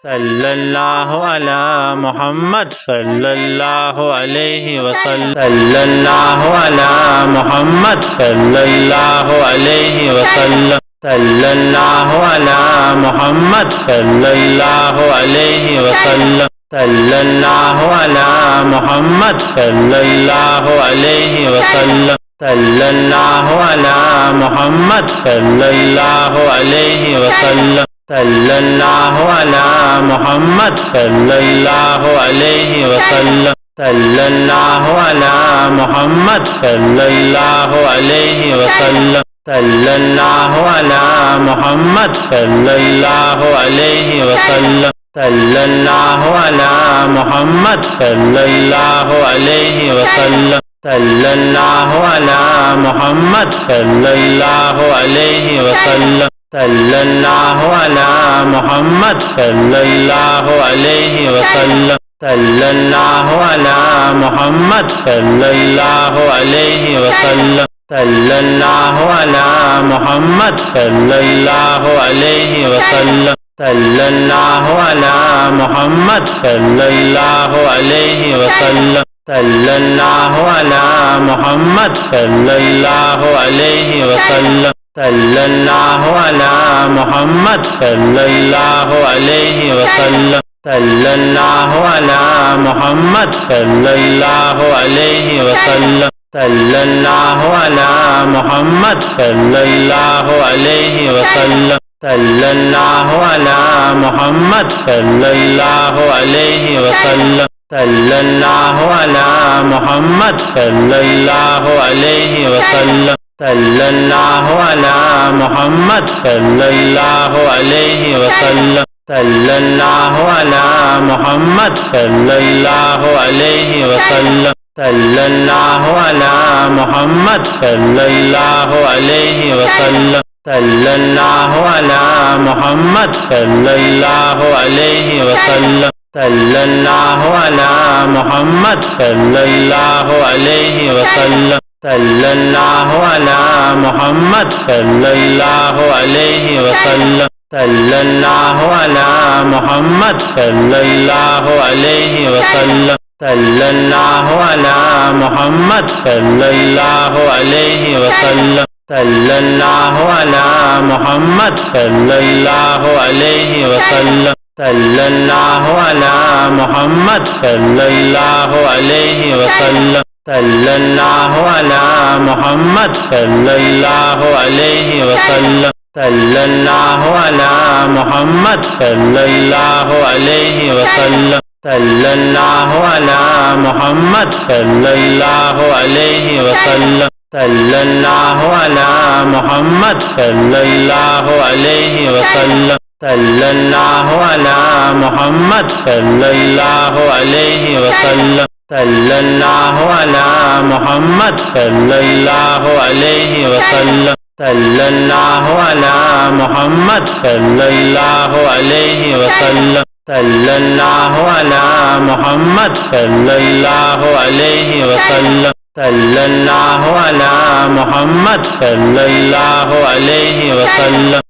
सल्लल्लाहु अला मोहम्मद सल्लल्लाहु अलैहि वसल्लम सल्लल्लाहु अला मोहम्मद सल्लल्लाहु अलैहि वसल्लम सल्लल्लाहु अला मोहम्मद सल्लल्लाहु अलैहि वसल्लम सल्लल्लाहु अला मोहम्मद सल्लल्लाहु अलैहि वसल्लम सल्लल्लाहु अला मोहम्मद सल्लल्लाहु अलैहि वसल्लम सल्लल्लाहु अला मोहम्मद सल्लल्लाहु अलैहि वसल्लम सल्लल्लाहु अला मोहम्मद सल्लल्लाहु अलैहि वसल्लम सल्लल्लाहु अला मोहम्मद सल्लल्लाहु अलैहि वसल्लम सल्लल्लाहु अला मोहम्मद सल्लल्लाहु अलैहि वसल्लम सल्लल्लाहु अला मोहम्मद सल्लल्लाहु अलैहि वसल्लम सल्लल्लाहु अला मोहम्मद सल्लल्लाहु अलैहि वसल्लम सल्लल्लाहु अला मोहम्मद सल्लल्लाहु अलैहि वसल्लम सल्लल्लाहु अला मोहम्मद सल्लल्लाहु अलैहि वसल्लम सल्लल्लाहु अला मोहम्मद सल्लल्लाहु अलैहि वसल्लम सल्लल्लाहु अला मोहम्मद सल्लल्लाहु अलैहि वसल्लम सल्लल्लाहु अला मोहम्मद सल्लल्लाहु अलैहि वसल्लम सल्लल्लाहु अला मोहम्मद सल्लल्लाहु अलैहि वसल्लम सल्लल्लाहु अला मोहम्मद सल्लल्लाहु अलैहि वसल्लम सल्लल्लाहु अला मोहम्मद सल्लल्लाहु अलैहि वसल्लम सल्लल्लाहु अला मोहम्मद सल्लल्लाहु अलैहि वसल्लम सल्लल्लाहु अला मोहम्मद सल्लल्लाहु अलैहि वसल्लम सल्लल्लाहु अला मोहम्मद सल्लल्लाहु अलैहि वसल्लम सल्लल्लाहु अला मोहम्मद सल्लल्लाहु अलैहि वसल्लम सल्लल्लाहु अला मोहम्मद सल्लल्लाहु अलैहि वसल्लम सल्लल्लाहु अला मोहम्मद सल्लल्लाहु अलैहि वसल्लम सल्लल्लाहु अला मोहम्मद सल्लल्लाहु अलैहि वसल्लम सल्लल्लाहु अला मोहम्मद सल्लल्लाहु अलैहि वसल्लम सल्लल्लाहु अला मोहम्मद सल्लल्लाहु अलैहि वसल्लम सल्लल्लाहु अला मोहम्मद सल्लल्लाहु अलैहि वसल्लम सल्लल्लाहु अला मोहम्मद सल्लल्लाहु अलैहि वसल्लम सल्लल्लाहु अला मोहम्मद सल्लल्लाहु अलैहि वसल्लम सल्लल्लाहु अला मोहम्मद सल्लल्लाहु अलैहि वसल्लम सल्लल्लाहु अला मोहम्मद सल्लल्लाहु अलैहि वसल्लम सल्लल्लाहु अला मोहम्मद सल्लल्लाहु अलैहि वसल्लम सल्लल्लाहु अला मोहम्मद सल्लल्लाहु अलैहि वसल्लम सल्लल्लाहु अला मोहम्मद सल्लल्लाहु अलैहि वसल्लम सल्लल्लाहु अला मोहम्मद सल्लल्लाहु अलैहि वसल्लम सल्लल्लाहु अला मोहम्मद सल्लल्लाहु अलैहि वसल्लम सल्लल्लाहु अला मोहम्मद सल्लल्लाहु अलैहि वसल्लम सल्लल्लाहु अला मोहम्मद सल्लल्लाहु अलैहि वसल्लम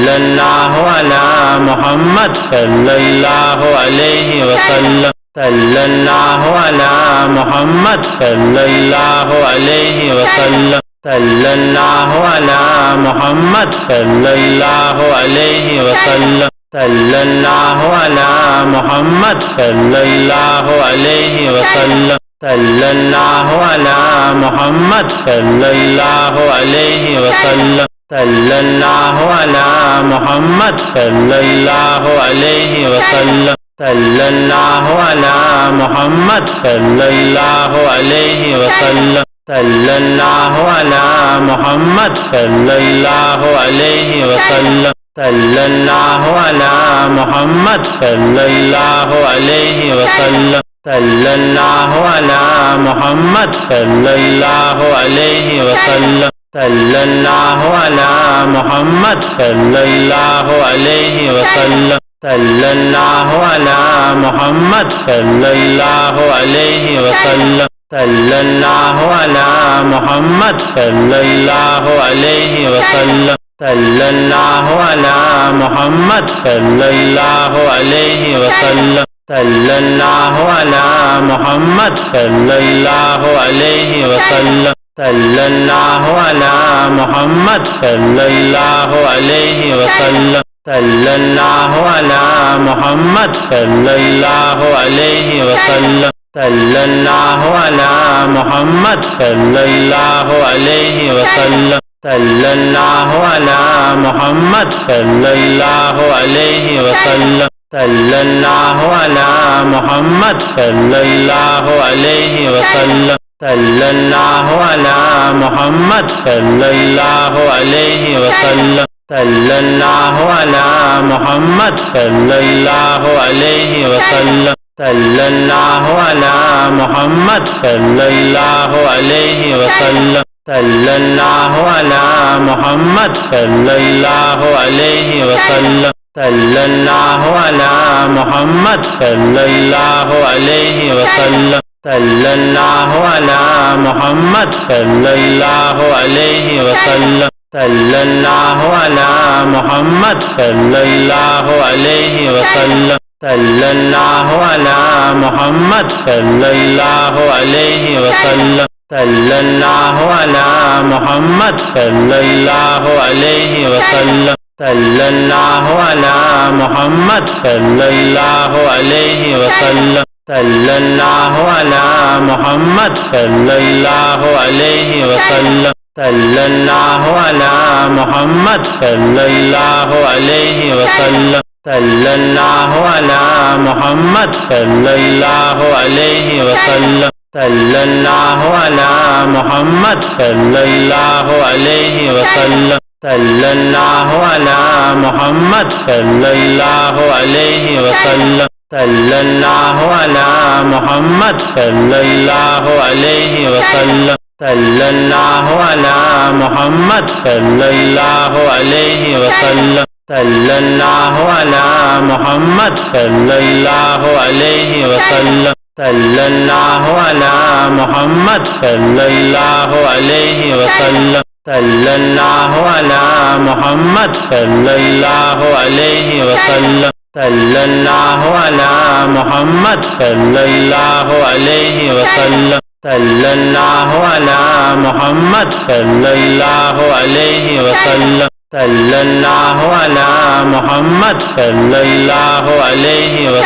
सल्लल्लाहु अला मोहम्मद सल्लल्लाहु अलैहि वसल्लम सल्लल्लाहु अला मोहम्मद सल्लल्लाहु अलैहि वसल्लम सल्लल्लाहु अला मोहम्मद सल्लल्लाहु अलैहि वसल्लम सल्लल्लाहु अला मोहम्मद सल्लल्लाहु अलैहि वसल्लम सल्लल्लाहु अला मोहम्मद सल्लल्लाहु अलैहि वसल्लम सल्लल्लाहु अला मोहम्मद सल्लल्लाहु अलैहि वसल्लम सल्लल्लाहु अला मोहम्मद सल्लल्लाहु अलैहि वसल्लम सल्लल्लाहु अला मोहम्मद सल्लल्लाहु अलैहि वसल्लम सल्लल्लाहु अला मोहम्मद सल्लल्लाहु अलैहि वसल्लम सल्लल्लाहु अला मोहम्मद सल्लल्लाहु अलैहि वसल्लम सल्लल्लाहु अला मोहम्मद सल्लल्लाहु अलैहि वसल्लम सल्लल्लाहु अला मोहम्मद सल्लल्लाहु अलैहि वसल्लम सल्लल्लाहु अला मोहम्मद सल्लल्लाहु अलैहि वसल्लम, सल्लल्लाहु अला मोहम्मद सल्लल्लाहु अलैहि वसल्लम, सल्लल्लाहु अला मोहम्मद सल्लल्लाहु अलैहि वसल्लम, सल्लल्लाहु अला मोहम्मद सल्लल्लाहु अलैहि वसल्लम, सल्लल्लाहु अला मोहम्मद सल्लल्लाहु अलैहि वसल्लम, सल्लल्लाहु अला मोहम्मद सल्लल्लाहु अलैहि वसल्लम, सल्लल्लाहु अला मोहम्मद सल्लल्लाहु अलैहि वसल्लम, सल्लल्लाहु अला मोहम्मद सल्लल्लाहु अलैहि वसल्लम, सल्लल्लाहु अला मोहम्मद सल्लल्लाहु अलैहि वसल्लम, सल्लल्लाहु अला मोहम्मद सल्लल्लाहु अलैहि वसल्लम, सल्लल्लाहु अला मोहम्मद सल्लल्लाहु अलैहि वसल्लम, सल्लल्लाहु अला मोहम्मद सल्लल्लाहु अलैहि वसल्लम, सल्लल्लाहु अला मोहम्मद सल्लल्लाहु अलैहि वसल्लम, सल्लल्लाहु अला मोहम्मद सल्लल्लाहु अलैहि वसल्लम, सल्लल्लाहु अला मोहम्मद सल्लल्लाहु अलैहि वसल्लम, सल्लल्लाहु अला मोहम्मद सल्लल्लाहु अलैहि वसल्लम, सल्लल्लाहु अला मोहम्मद सल्लल्लाहु अलैहि वसल्लम, सल्लल्लाहु अला मोहम्मद सल्लल्लाहु अलैहि वसल्लम, सल्लल्लाहु अला मोहम्मद सल्लल्लाहु अलैहि वसल्लम, सल्लल्लाहु अला मोहम्मद सल्लल्लाहु अलैहि वसल्लम, सल्लल्लाहु अला मोहम्मद सल्लल्लाहु अलैहि वसल्लम, सल्लल्लाहु अला मोहम्मद सल्लल्लाहु अलैहि वसल्लम, सल्लल्लाहु अला मोहम्मद सल्लल्लाहु अलैहि वसल्लम, सल्लल्लाहु अला मोहम्मद सल्लल्लाहु अलैहि वसल्लम, सल्लल्लाहु अला मोहम्मद सल्लल्लाहु अलैहि वसल्लम, सल्लल्लाहु अला मोहम्मद सल्लल्लाहु अलैहि वसल्लम, सल्लल्लाहु अला मोहम्मद सल्लल्लाहु अलैहि वसल्लम, सल्लल्लाहु अला मोहम्मद सल्लल्लाहु अलैहि वसल्लम, सल्लल्लाहु अला मोहम्मद सल्लल्लाहु अलैहि वसल्लम, सल्लल्लाहु अला मोहम्मद सल्लल्लाहु अलैहि वसल्लम, सल्लल्लाहु अला मोहम्मद सल्लल्लाहु अलैहि वसल्लम, सल्लल्लाहु अला मोहम्मद सल्लल्लाहु अलैहि वसल्लम,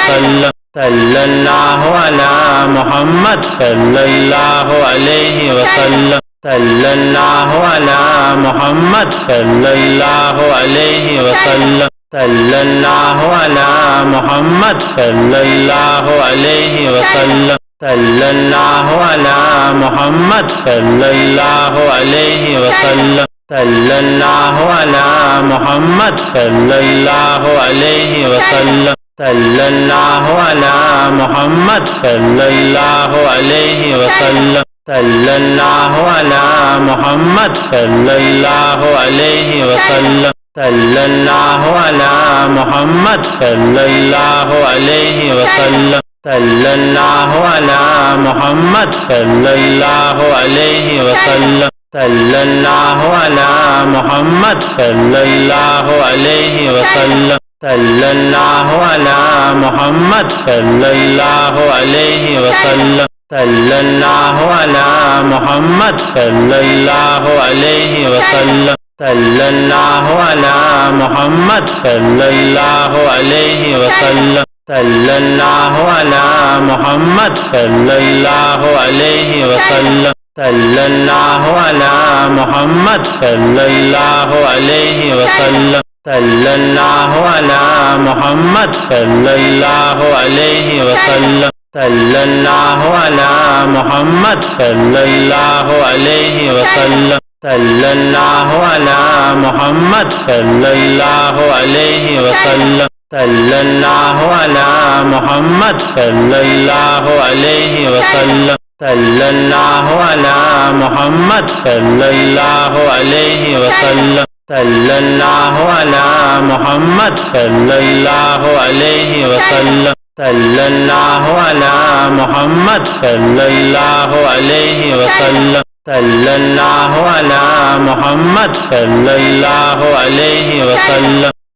सल्लल्लाहु अला मोहम्मद सल्लल्लाहु अलैहि वसल्लम, सल्लल्लाहु अला मोहम्मद सल्लल्लाहु अलैहि वसल्लम, सल्लल्लाहु अला मोहम्मद सल्लल्लाहु अलैहि वसल्लम, सल्लल्लाहु अला मोहम्मद सल्लल्लाहु अलैहि वसल्लम, सल्लल्लाहु अला मोहम्मद सल्लल्लाहु अलैहि वसल्लम, सल्लल्लाहु अला मोहम्मद सल्लल्लाहु अलैहि वसल्लम, सल्लल्लाहु अला मोहम्मद सल्लल्लाहु अलैहि वसल्लम, सल्लल्लाहु अला मोहम्मद सल्लल्लाहु अलैहि वसल्लम, सल्लल्लाहु अला मोहम्मद सल्लल्लाहु अलैहि वसल्लम, सल्लल्लाहु अला मोहम्मद सल्लल्लाहु अलैहि वसल्लम, सल्लल्लाहु अला मोहम्मद सल्लल्लाहु अलैहि वसल्लम, सल्लल्लाहु अला मोहम्मद सल्लल्लाहु अलैहि वसल्लम, सल्लल्लाहु अला मोहम्मद सल्लल्लाहु अलैहि वसल्लम, सल्लल्लाहु अला मोहम्मद सल्लल्लाहु अलैहि वसल्लम, सल्लल्लाहु अला मोहम्मद सल्लल्लाहु अलैहि वसल्लम, सल्लल्लाहु अला मोहम्मद सल्लल्लाहु अलैहि वसल्लम, सल्लल्लाहु अला मोहम्मद सल्लल्लाहु अलैहि वसल्लम, सल्लल्लाहु अला मोहम्मद सल्लल्लाहु अलैहि वसल्लम, सल्लल्लाहु अला मोहम्मद सल्लल्लाहु अलैहि वसल्लम, सल्लल्लाहु अला मोहम्मद सल्लल्लाहु अलैहि वसल्लम, सल्लल्लाहु अला मोहम्मद सल्लल्लाहु अलैहि वसल्लम।